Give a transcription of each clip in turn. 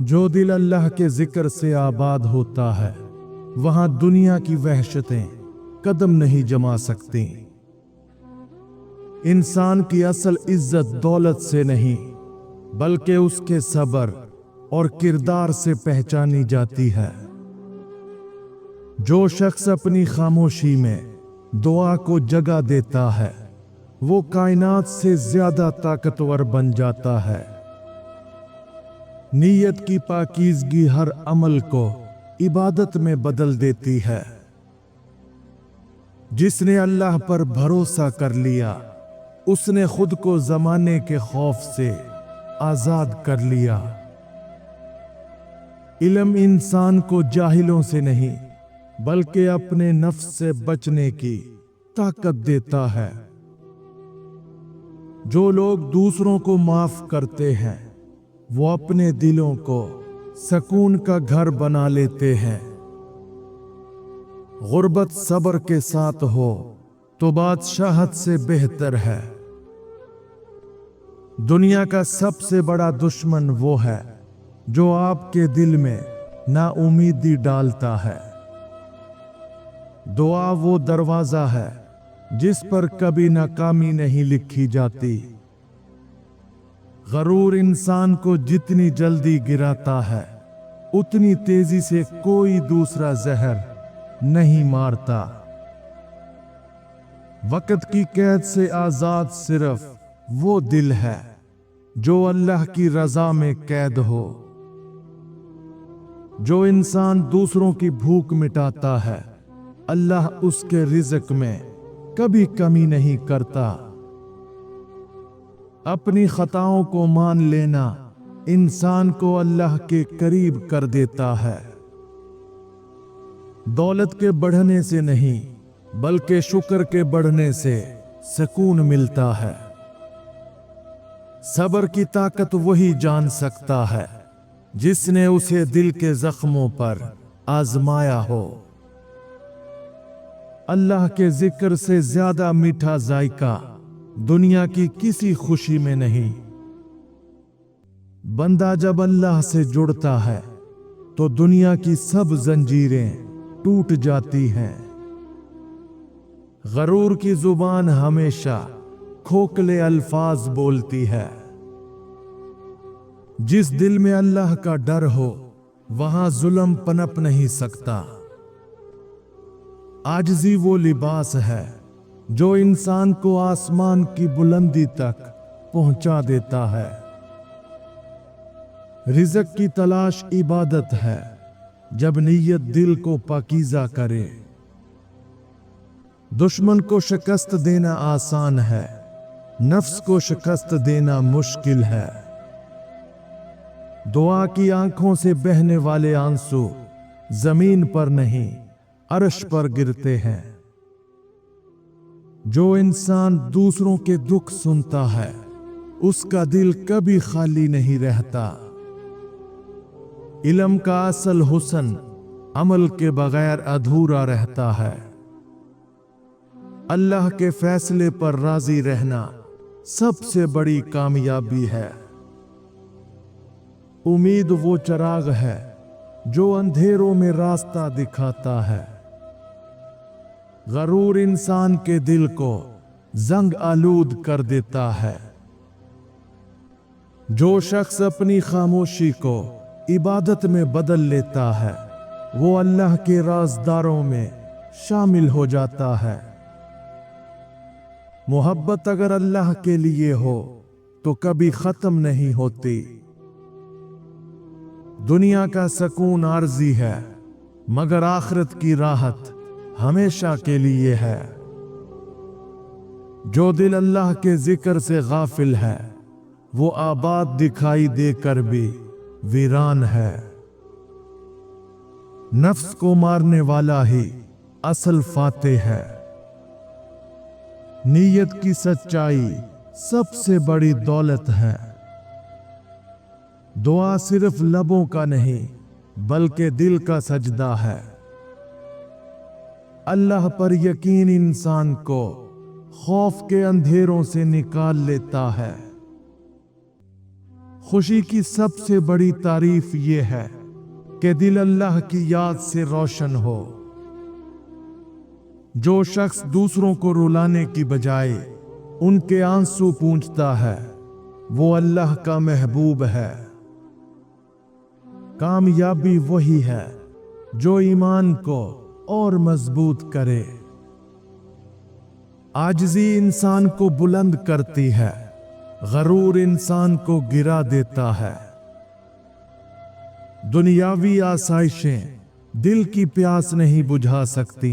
جو دل اللہ کے ذکر سے آباد ہوتا ہے وہاں دنیا کی وحشتیں قدم نہیں جما سکتی۔ انسان کی اصل عزت دولت سے نہیں بلکہ اس کے صبر اور کردار سے پہچانی جاتی ہے۔ جو شخص اپنی خاموشی میں دعا کو جگہ دیتا ہے وہ کائنات سے زیادہ طاقتور بن جاتا ہے۔ نیت کی پاکیزگی ہر عمل کو عبادت میں بدل دیتی ہے۔ جس نے اللہ پر بھروسہ کر لیا اس نے خود کو زمانے کے خوف سے آزاد کر لیا۔ علم انسان کو جاہلوں سے نہیں بلکہ اپنے نفس سے بچنے کی طاقت دیتا ہے۔ جو لوگ دوسروں کو معاف کرتے ہیں وہ اپنے دلوں کو سکون کا گھر بنا لیتے ہیں۔ غربت صبر کے ساتھ ہو تو بادشاہت سے بہتر ہے۔ دنیا کا سب سے بڑا دشمن وہ ہے جو آپ کے دل میں نا امیدی ڈالتا ہے۔ دعا وہ دروازہ ہے جس پر کبھی ناکامی نہیں لکھی جاتی۔ غرور انسان کو جتنی جلدی گراتا ہے اتنی تیزی سے کوئی دوسرا زہر نہیں مارتا۔ وقت کی قید سے آزاد صرف وہ دل ہے جو اللہ کی رضا میں قید ہو۔ جو انسان دوسروں کی بھوک مٹاتا ہے اللہ اس کے رزق میں کبھی کمی نہیں کرتا۔ اپنی خطاؤں کو مان لینا انسان کو اللہ کے قریب کر دیتا ہے۔ دولت کے بڑھنے سے نہیں بلکہ شکر کے بڑھنے سے سکون ملتا ہے۔ صبر کی طاقت وہی جان سکتا ہے جس نے اسے دل کے زخموں پر آزمایا ہو۔ اللہ کے ذکر سے زیادہ میٹھا ذائقہ دنیا کی کسی خوشی میں نہیں۔ بندہ جب اللہ سے جڑتا ہے تو دنیا کی سب زنجیریں ٹوٹ جاتی ہیں۔ غرور کی زبان ہمیشہ کھوکھلے الفاظ بولتی ہے۔ جس دل میں اللہ کا ڈر ہو وہاں ظلم پنپ نہیں سکتا۔ عاجزی وہ لباس ہے جو انسان کو آسمان کی بلندی تک پہنچا دیتا ہے۔ رزق کی تلاش عبادت ہے جب نیت دل کو پاکیزہ کرے۔ دشمن کو شکست دینا آسان ہے، نفس کو شکست دینا مشکل ہے۔ دعا کی آنکھوں سے بہنے والے آنسو زمین پر نہیں عرش پر گرتے ہیں۔ جو انسان دوسروں کے دکھ سنتا ہے اس کا دل کبھی خالی نہیں رہتا۔ علم کا اصل حسن عمل کے بغیر ادھورا رہتا ہے۔ اللہ کے فیصلے پر راضی رہنا سب سے بڑی کامیابی ہے۔ امید وہ چراغ ہے جو اندھیروں میں راستہ دکھاتا ہے۔ غرور انسان کے دل کو زنگ آلود کر دیتا ہے۔ جو شخص اپنی خاموشی کو عبادت میں بدل لیتا ہے وہ اللہ کے رازداروں میں شامل ہو جاتا ہے۔ محبت اگر اللہ کے لیے ہو تو کبھی ختم نہیں ہوتی۔ دنیا کا سکون عارضی ہے مگر آخرت کی راحت ہمیشہ کے لیے ہے۔ جو دل اللہ کے ذکر سے غافل ہے وہ آباد دکھائی دے کر بھی ویران ہے۔ نفس کو مارنے والا ہی اصل فاتح ہے۔ نیت کی سچائی سب سے بڑی دولت ہے۔ دعا صرف لبوں کا نہیں بلکہ دل کا سجدہ ہے۔ اللہ پر یقین انسان کو خوف کے اندھیروں سے نکال لیتا ہے۔ खुशी की सबसे बड़ी तारीफ ये है कि दिल अल्लाह की याद से रोशन हो। जो शख्स दूसरों को रुलाने की बजाय उनके आंसू पूंछता है, वो अल्लाह का महबूब है। कामयाबी वही है जो ईमान को और मजबूत करे। आजिज़ी इंसान को बुलंद करती है, गरूर इंसान को गिरा देता है। दुनियावी आसाइशें दिल की प्यास नहीं बुझा सकती,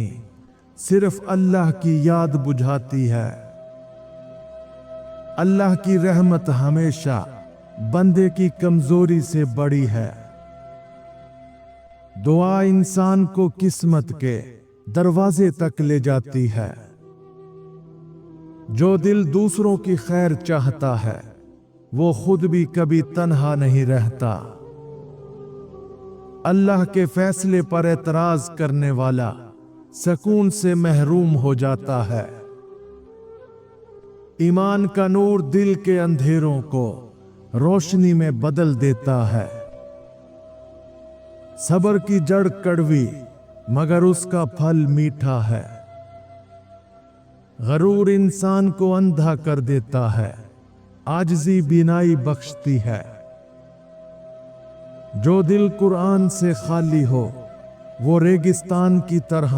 सिर्फ अल्लाह की याद बुझाती है। अल्लाह की रहमत हमेशा बंदे की कमजोरी से बड़ी है। दुआ इंसान को किस्मत के दरवाजे तक ले जाती है। जो दिल दूसरों की खैर चाहता है, वो खुद भी कभी तन्हा नहीं रहता। अल्लाह के फैसले पर एतराज करने वाला सुकून से महरूम हो जाता है। ईमान का नूर दिल के अंधेरों को रोशनी में बदल देता है। सब्र की जड़ कड़वी मगर उसका फल मीठा है। गरूर इंसान को अंधा कर देता है, आजिज़ी बीनाई बख्शती है। जो दिल कुरान से खाली हो, वो रेगिस्तान की तरह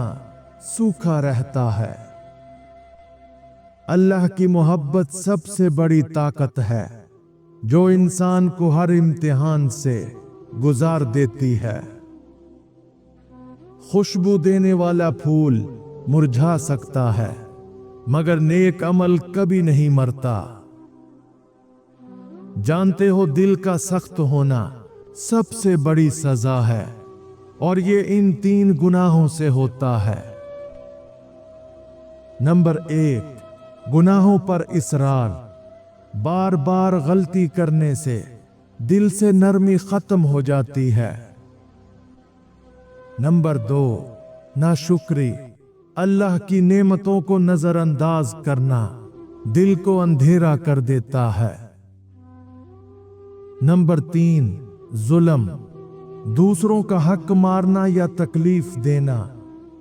सूखा रहता है। अल्लाह की मोहब्बत सबसे बड़ी ताकत है, जो इंसान को हर इम्तिहान से गुजार देती है। खुशबू देने वाला फूल मुरझा सकता है, मगर नेक अमल कभी नहीं मरता। जानते हो, दिल का सख्त होना सबसे बड़ी सजा है, और ये इन 3 गुनाहों से होता है। नंबर 1, गुनाहों पर इसरार। बार बार गलती करने से दिल से नरमी खत्म हो जाती है। नंबर 2, नाशुक्री। अल्लाह की नेमतों को नजरअंदाज करना दिल को अंधेरा कर देता है। नंबर 3, जुल्म। दूसरों का हक मारना या तकलीफ देना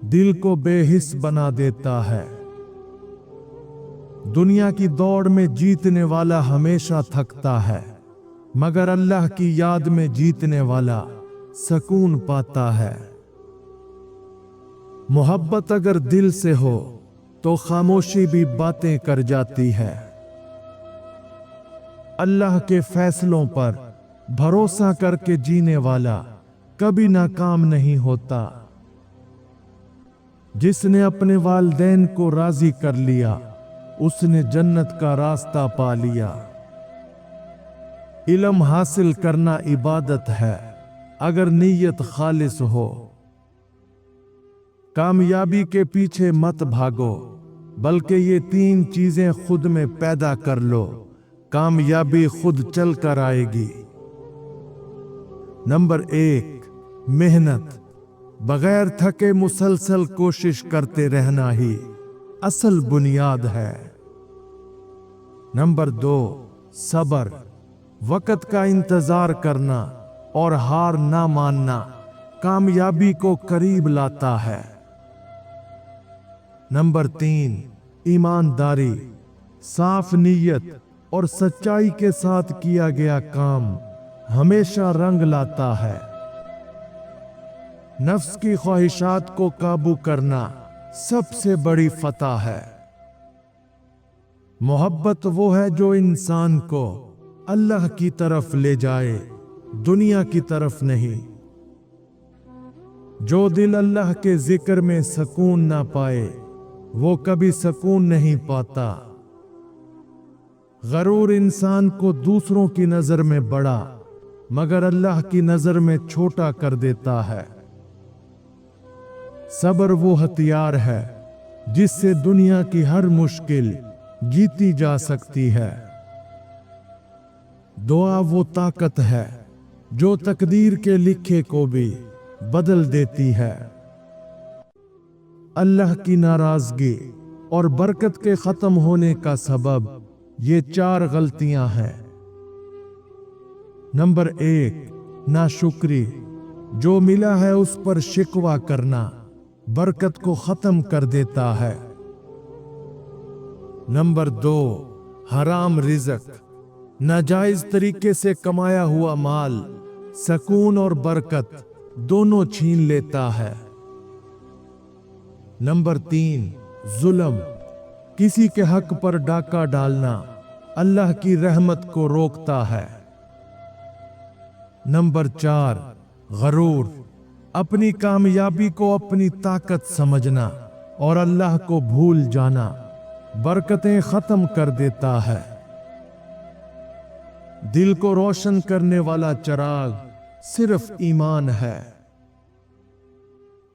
दिल को बेहिस बना देता है। दुनिया की दौड़ में जीतने वाला हमेशा थकता है, मगर अल्लाह की याद में जीतने वाला सुकून पाता है। मोहब्बत अगर दिल से हो तो खामोशी भी बातें कर जाती है। अल्लाह के फैसलों पर भरोसा करके जीने वाला कभी नाकाम नहीं होता। जिसने अपने वालिदैन को राजी कर लिया, उसने जन्नत का रास्ता पा लिया। इल्म हासिल करना इबादत है, अगर नीयत खालिस हो। कामयाबी के पीछे मत भागो, बल्कि ये 3 चीजें खुद में पैदा कर लो, कामयाबी खुद चल कर आएगी। नंबर 1, मेहनत। बगैर थके मुसलसल कोशिश करते रहना ही असल बुनियाद है। नंबर 2, सब्र। वक्त का इंतजार करना और हार ना मानना कामयाबी को करीब लाता है। नंबर 3, ईमानदारी। साफ नीयत और सच्चाई के साथ किया गया काम हमेशा रंग लाता है। नफ्स की ख्वाहिशात को काबू करना सबसे बड़ी फतह है। मोहब्बत वो है जो इंसान को अल्लाह की तरफ ले जाए, दुनिया की तरफ नहीं। जो दिल अल्लाह के जिक्र में सुकून ना पाए, वो कभी सुकून नहीं पाता। गरूर इंसान को दूसरों की नजर में बड़ा, मगर अल्लाह की नजर में छोटा कर देता है। सब्र वो हथियार है जिससे दुनिया की हर मुश्किल जीती जा सकती है। दुआ वो ताकत है जो तकदीर के लिखे को भी बदल देती है। अल्लाह की नाराजगी और बरकत के खत्म होने का सबब ये 4 गलतियां हैं। नंबर 1, नाशुक्री। जो मिला है उस पर शिकवा करना बरकत को खत्म कर देता है। नंबर 2, हराम रिज़्क। नाजायज तरीके से कमाया हुआ माल सुकून और बरकत दोनों छीन लेता है। नंबर 3, जुल्म। किसी के हक पर डाका डालना अल्लाह की रहमत को रोकता है। नंबर 4, गरूर। अपनी कामयाबी को अपनी ताकत समझना और अल्लाह को भूल जाना बरकतें खत्म कर देता है। दिल को रोशन करने वाला चिराग सिर्फ ईमान है।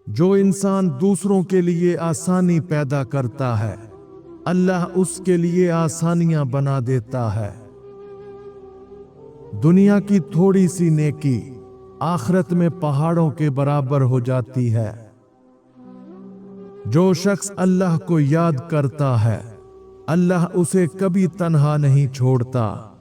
जो इंसान दूसरों के लिए आसानी पैदा करता है अल्लाह उसके लिए आसानियां बना देता है। दुनिया की थोड़ी सी नेकी आखिरत में पहाड़ों के बराबर हो जाती है। जो शख्स अल्लाह को याद करता है अल्लाह उसे कभी तन्हा नहीं छोड़ता।